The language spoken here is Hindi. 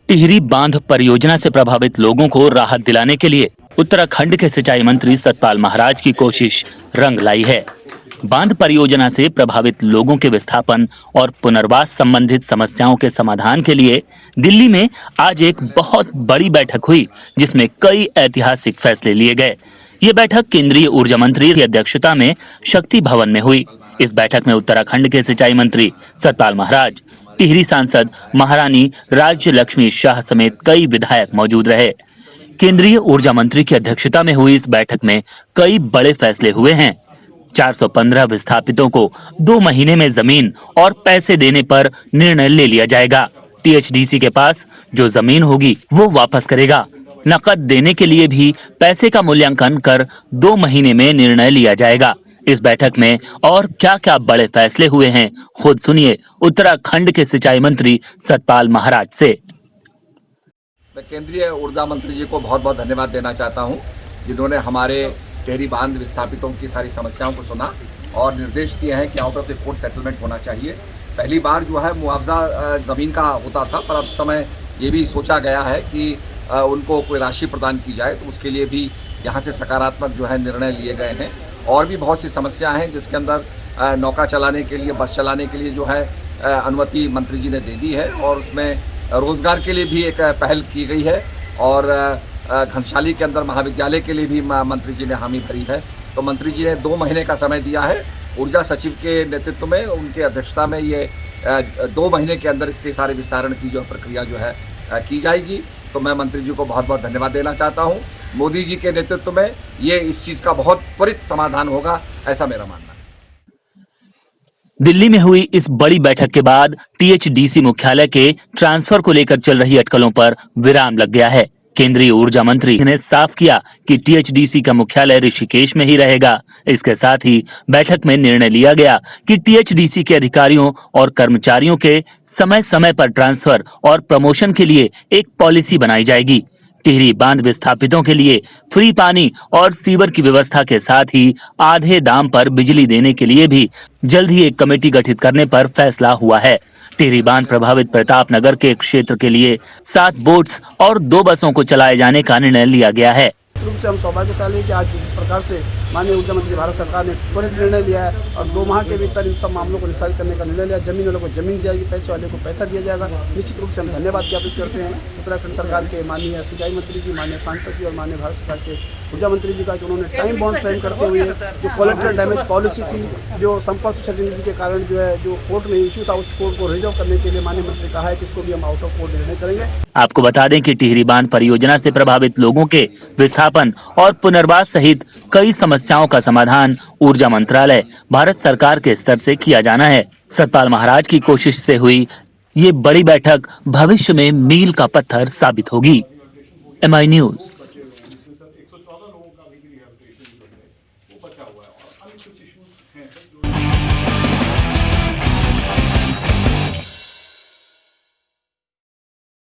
टिहरी बांध परियोजना से प्रभावित लोगों को राहत दिलाने के लिए उत्तराखंड के सिंचाई मंत्री सतपाल महाराज की कोशिश रंग लाई है। बांध परियोजना से प्रभावित लोगों के विस्थापन और पुनर्वास संबंधित समस्याओं के समाधान के लिए दिल्ली में आज एक बहुत बड़ी बैठक हुई, जिसमें कई ऐतिहासिक फैसले लिए गए। ये बैठक केंद्रीय ऊर्जा मंत्री की अध्यक्षता में शक्ति भवन में हुई। इस बैठक में उत्तराखंड के सिंचाई मंत्री सतपाल महाराज, टिहरी सांसद महारानी राज्य लक्ष्मी शाह समेत कई विधायक मौजूद रहे। केंद्रीय ऊर्जा मंत्री की अध्यक्षता में हुई इस बैठक में कई बड़े फैसले हुए हैं। 415 विस्थापितों को 2 महीने में जमीन और पैसे देने पर निर्णय ले लिया जाएगा। टीएचडीसी के पास जो जमीन होगी वो वापस करेगा। नकद देने के लिए भी पैसे का मूल्यांकन कर 2 महीने में निर्णय लिया जाएगा। इस बैठक में और क्या-क्या बड़े फैसले हुए हैं, खुद सुनिए उत्तराखंड के सिंचाई मंत्री सतपाल महाराज से। मैं केंद्रीय ऊर्जा मंत्री जी को बहुत बहुत धन्यवाद देना चाहता हूं, जिन्होंने हमारे टिहरी बांध विस्थापितों की सारी समस्याओं को सुना और निर्देश दिए हैं कि out of the court settlement होना चाहिए। पहली बार जो है मुआवजा ज़मीन का होता था, पर अब समय ये भी सोचा गया है कि उनको कोई राशि प्रदान की जाए, तो उसके लिए भी यहाँ से सकारात्मक जो है निर्णय लिए गए हैं। और भी बहुत सी समस्याएं हैं जिसके अंदर नौका चलाने के लिए, बस चलाने के लिए जो है अनुमति मंत्री जी ने दे दी है, और उसमें रोज़गार के लिए भी एक पहल की गई है, और घनसाली के अंदर महाविद्यालय के लिए भी मंत्री जी ने हामी भरी है। तो मंत्री जी ने 2 महीने का समय दिया है। ऊर्जा सचिव के नेतृत्व में, उनके अध्यक्षता में ये 2 महीने के अंदर इसके सारे विस्तारण की जो प्रक्रिया जो है की जाएगी। तो मैं मंत्री जी को बहुत बहुत धन्यवाद देना चाहता हूँ। मोदी जी के नेतृत्व में ये इस चीज़ का बहुत त्वरित समाधान होगा, ऐसा मेरा मानना है। दिल्ली में हुई इस बड़ी बैठक के बाद टीएचडीसी मुख्यालय के ट्रांसफर को लेकर चल रही अटकलों पर विराम लग गया है। केंद्रीय ऊर्जा मंत्री ने साफ किया कि टीएचडीसी का मुख्यालय ऋषिकेश में ही रहेगा। इसके साथ ही बैठक में निर्णय लिया गया कि टीएचडीसी के अधिकारियों और कर्मचारियों के समय समय पर ट्रांसफर और प्रमोशन के लिए एक पॉलिसी बनाई जाएगी। टिहरी बांध विस्थापितों के लिए फ्री पानी और सीवर की व्यवस्था के साथ ही आधे दाम पर बिजली देने के लिए भी जल्द ही एक कमेटी गठित करने पर फैसला हुआ है। टिहरी बांध प्रभावित प्रताप नगर के क्षेत्र के लिए 7 बोट्स और 2 बसों को चलाए जाने का निर्णय लिया गया है। रूप से हम सौभाग्यशाली कि आज जिस प्रकार से माननीय ऊर्जा मंत्री भारत सरकार ने त्वरित निर्णय लिया है और 2 माह के भीतर इन सब मामलों को निस्तारित करने का निर्णय लिया। जमीन वालों को जमीन दी जाएगी, पैसे वाले को पैसा दिया जाएगा। निश्चित रूप से हम धन्यवाद ज्ञापित करते हैं उत्तराखंड सरकार के माननीय सिंचाई मंत्री जी, माननीय सांसद जी और माननीय भारत सरकार के ऊर्जा मंत्री जी का, कि उन्होंने टाइम बाउंड फ्रेम करते हुए जो कोलेटरल डैमेज पॉलिसी थी, जो संपत्ति क्षति के कारण जो है जो कोर्ट में इशू था, उस कोर्ट को रिजॉल्व करने के लिए माननीय मंत्री कहा है कि इसको भी हम आउट ऑफ कोर्ट निर्णय करेंगे। आपको बता दें कि टिहरी बांध परियोजना से प्रभावित लोगों के विस्थापन और पुनर्वास सहित कई समस्याओं का समाधान ऊर्जा मंत्रालय, भारत सरकार के स्तर से किया जाना है। सतपाल महाराज की कोशिश से हुई ये बड़ी बैठक भविष्य में मील का पत्थर साबित होगी। MI news. लोगों का भी रिहैबिलिटेशन जो है वो बचा हुआ है और अन्य कुछ इश्यूज हैं जो